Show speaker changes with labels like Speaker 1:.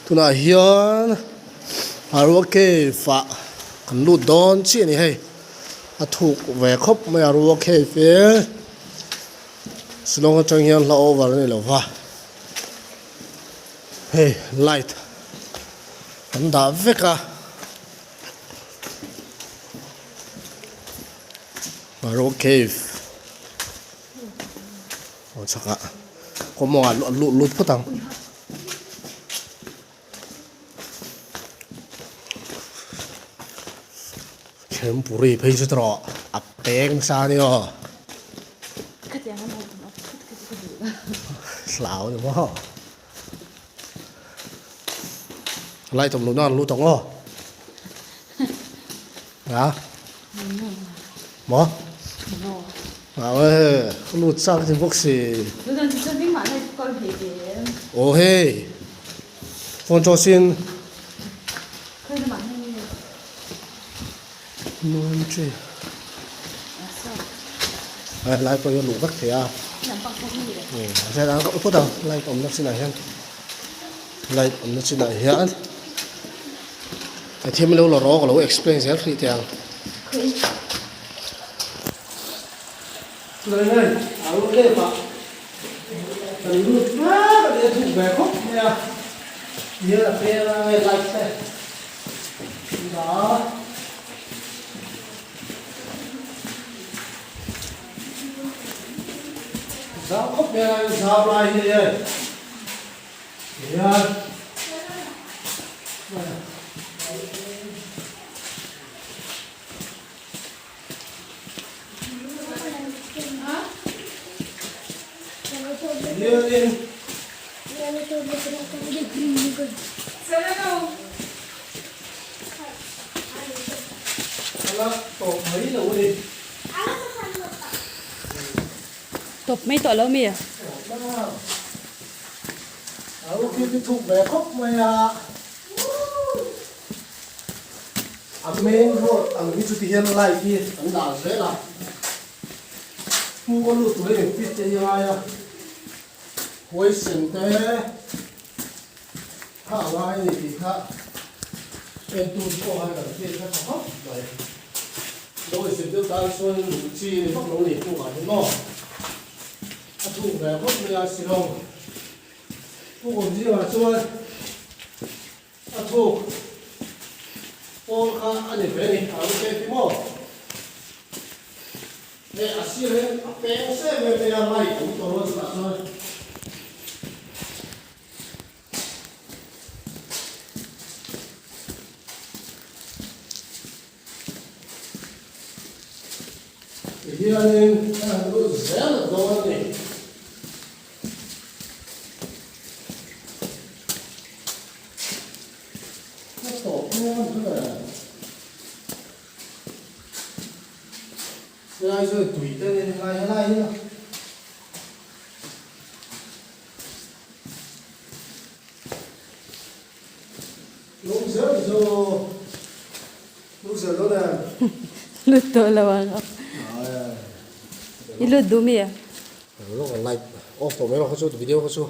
Speaker 1: tu na hiền aro ke fa kan lu don chi ni hei a thuk ve khop mai aro ke fe silong chang hian la over ni lo wa hey light kan da veka aro cave o chaka ko mo lu putang kem puri phei chu tro a peng sa ni o slau ni mo lai tom lu na lu tong o hả mo à ơi lụt sang thì bốc xì ô hey con cho xin non chơi lại có lụt vắt thế à sẽ đang có phút đâu lại ông nó xin này hen lại ông nó xin này hen thêm lâu là rõ có lâu explain sẽ free tiền rồi này, áo lê mà, rồi lụt quá, để thủng về khóc nha, như là phe lạnh này, đó, sao khóc phe lạnh sao lại như vậy, nha. Đưa lên.
Speaker 2: Tập mấy tội lâu mì à?
Speaker 1: Khi cái thùng bé khóc mày à. Men thôi, anh đi chút tiền lại đi, anh đã dễ là. Mua lụt tuổi để biết thế như ai à? Quay sinh tế, thả lại thì thả, em tu cho hai lần kia thả hấp vậy. Rồi sinh tế tan xuân lũ chi thì bắt đầu này tu vào nó, thu về bắt bây giờ xí lông, tu còn gì mà xuân, thu, ô khá anh ấy về đi, anh ấy về mò. Để xí lên, bé sẽ về bây giờ lại cũng tổ luôn cả rồi. Here nên nó rất là to này. Nó to hơn nữa. Bây giờ tùy tên lại nữa. Lúc giờ nó là
Speaker 2: Lụt tội lâu à? Lụt đúng mì à?
Speaker 1: lúc còn like off tổ mấy mà không số video không số